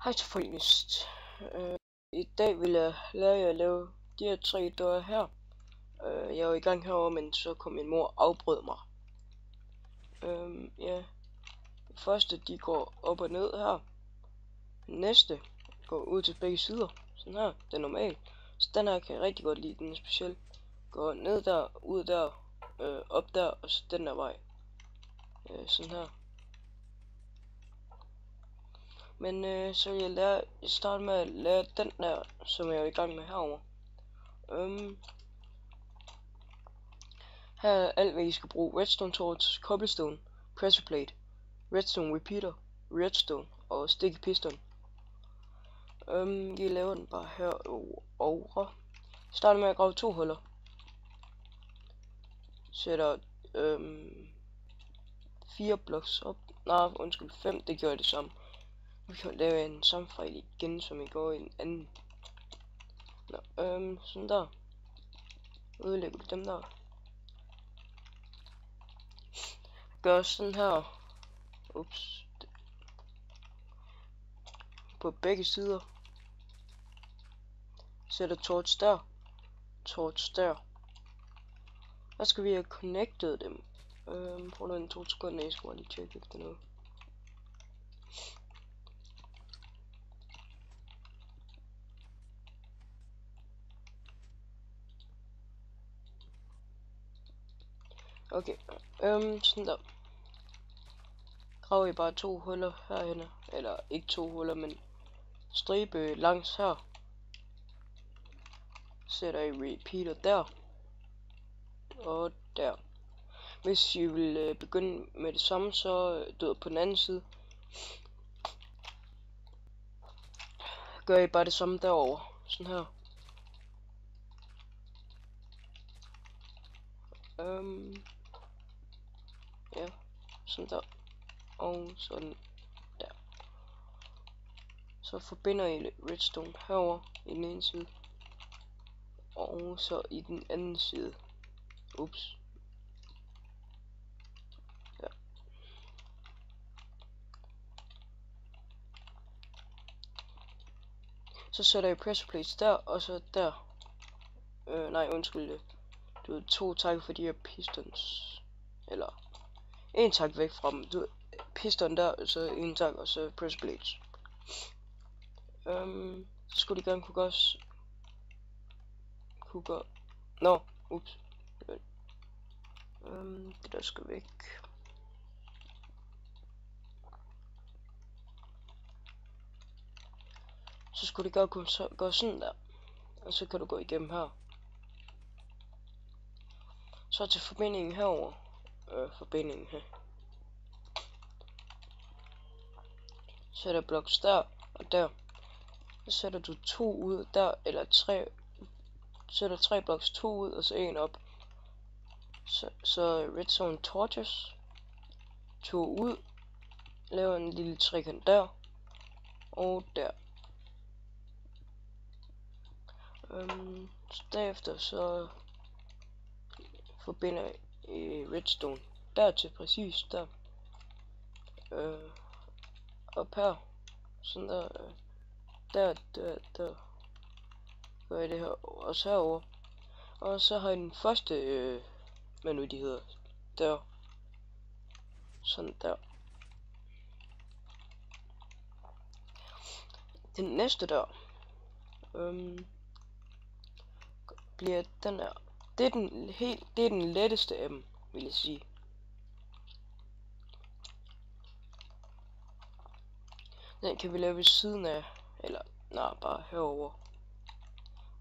Hej til folkens. I dag vil jeg lære jer at lave de her 3 døre her. Jeg var i gang herovre, men så kom min mor og afbrød mig. Ja. Det første, de går op og ned her. Den næste går ud til begge sider. Sådan her, det er normalt. Så den her kan jeg rigtig godt lide, den er speciel. Går ned der, ud der, op der, og så den der vej. Sådan her. Men så vil jeg starte med at lære den der, som jeg er i gang med herovre. Her er alt hvad I skal bruge: redstone torch, cobblestone, pressure plate, redstone repeater, redstone og sticky piston. Jeg laver den bare herovre. Starter med at grave 2 huller. Sætter 4 blocks op. Nej, undskyld, 5, det gjorde det samme. Vi kan lave en samme fejl igen, som I går i en anden. Nå, sådan der. Ødelægger du dem der. Gør sådan her. Ups. På begge sider. Sætter torch der. Torch der. Der skal vi have connected dem. Prøv nu en 2 sekunder, jeg skal lige tjekke efter noget. Okay, sådan der. Graver I bare 2 huller herhenne. Eller ikke 2 huller, men stribe langs her. Sætter I repeater der. Og der. Hvis I vil begynde med det samme, så død på den anden side. Gør I bare det samme derovre. Sådan her. Ja, sådan der. Og sådan der. Så forbinder I redstone herover i den ene side. Og så i den anden side. Ups. Ja. Så sætter I pressure plates der, og så der. Nej, undskyld. Du ved, 2 tak for de her pistons. Eller 1 tak væk fra dem. Du ved, piston der, så 1 tak, og så pressure plates. Så skulle de gerne kunne gøre. Nå, ups. Det der skal væk. Så skulle det godt kunne gå sådan der. Og så kan du gå igennem her. Så til forbindingen herover. Forbindingen her. Sætter blocks der og der. Så sætter du 2 ud der, eller 3. Sætter 3 blocks, 2 ud, og så 1 op. Så redstone torches. 2 ud. Laver en lille trekant der. Og der. Så derefter så forbinder I redstone dertil, præcis der. Op her. Sådan der. Der. Gør I det her også herover. Og så har I den første hvad nu de hedder. Der. Sådan der. Den næste der. Bliver den her. Det er den letteste af dem, vil jeg sige. Den kan vi lave ved siden af, eller nej, bare herover.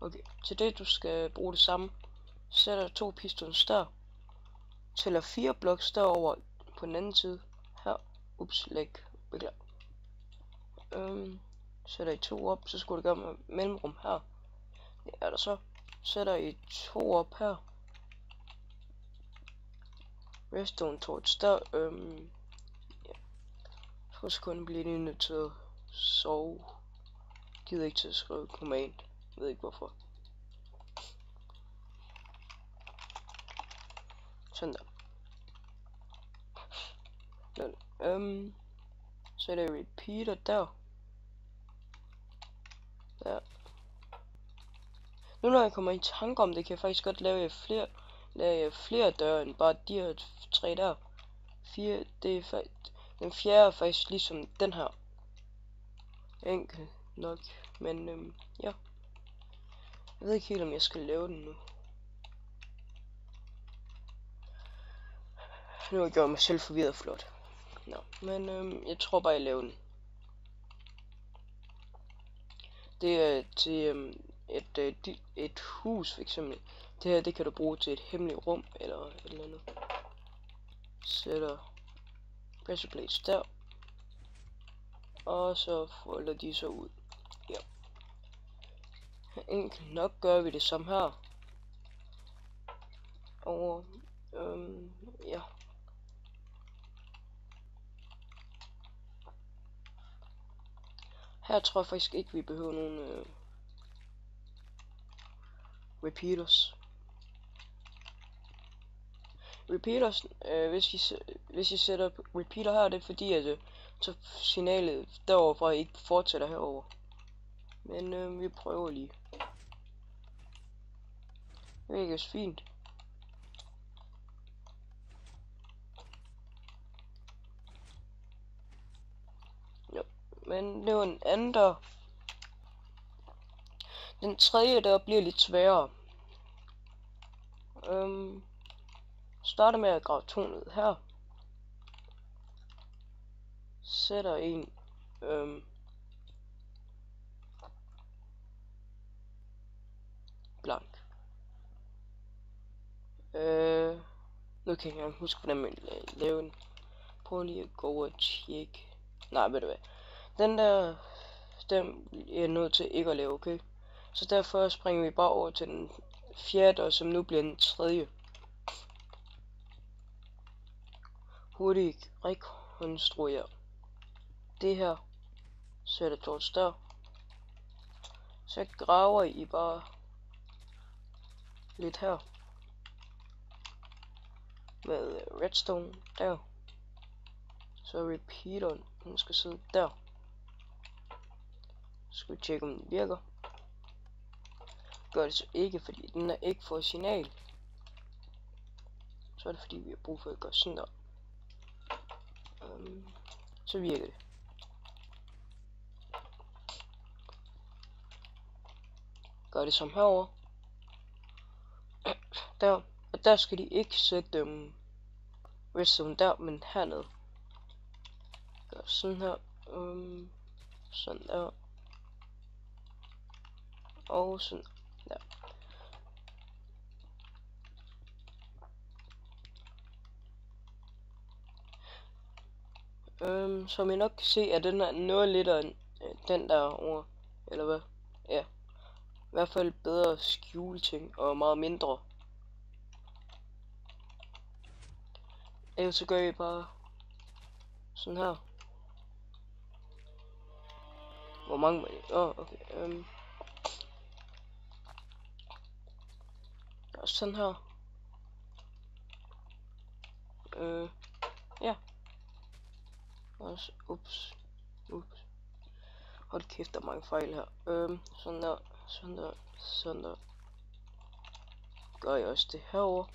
Okay, til det du skal bruge det samme. Sætter 2 pistons der. Tæller 4 blocks derover på den anden side. Her. Ups, læg. Beklager. Sætter I 2 op, så skulle det gøre med mellemrum her. Det er der så. Sætter I 2 op her. Redstone torch der. Ja. Så skal kun blive lige nødt til at sove. Gider ikke til at skrive command. Jeg ved ikke hvorfor. Sådan der. Så er der repeater der. der. Nu når jeg kommer i tanke om det, kan jeg faktisk godt lave flere døre end bare de her 3 der. 4, den fjerde er faktisk ligesom den her. Enkel nok, men ja. Jeg ved ikke helt om jeg skal lave den nu. Nu har jeg gjort mig selv forvirret flot. Nå, men jeg tror bare jeg laver den. Det er til et hus for eksempel. Det her, det kan du bruge til et hemmeligt rum eller et eller andet. Sætter pressure plates der. Og så folder de så ud. Ja. Enkelt nok gør vi det samme her. Og ja. Her tror jeg faktisk ikke vi behøver nogen repeaters. Repeaters, hvis I sætter repeater her, det er fordi at så signalet deroverfra ikke fortsætter herover. Men vi prøver lige. Det virker fint. Jo, men det var en anden der. Den tredje der bliver lidt sværere. Starter med at grave 2 ned her. Sætter en blank. Nu kan jeg ikke engang huske, hvordan man laver den. Prøv lige at gå og tjekke. Nej, ved du hvad. Den der, den er jeg nødt til ikke at lave, okay? Så derfor springer vi bare over til den fjerde, som nu bliver den tredje. Hurtigt rekonstruere det her. Sætter George der. Så graver I bare lidt her. Med redstone der. Så repeateren, den skal sidde der. Så skal vi tjekke om den virker. Gør det så ikke, fordi den er ikke fået signal. Så er det fordi vi har brug for at gøre sådan der. Så virker det. Gør det som herover. Der. Og der skal de ikke sætte redstone der, men hernede. Gør sådan her. Sådan der. Og sådan der. Som I nok kan se, er den her noget lettere end den der over. Eller hvad? Ja. I hvert fald bedre skjule ting og meget mindre. Ellers så gør I bare sådan her. Hvor mange var det? Okay. Og sådan her. Ja. Også, ups. Hold kæft, der er mange fejl her. Sådan der. Gør jeg også det herover.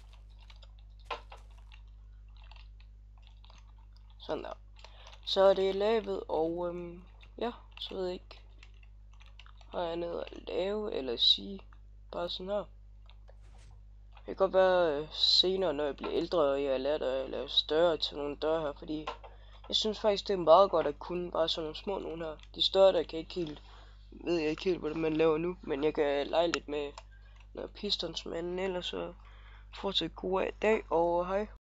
Sådan der. Så er det lavet, og ja, så ved jeg ikke. Har jeg noget at lave eller sige? Bare sådan her. Det kan godt være senere, når jeg bliver ældre, og jeg lærer at lave større til nogle døre her, fordi jeg synes faktisk, det er meget godt at kunne bare sådan nogle små nogle her. De større der kan ikke helt, ved jeg ikke helt, hvordan man laver nu, men jeg kan lege lidt med noget pistons, men ellers så fortsat god dag, og hej.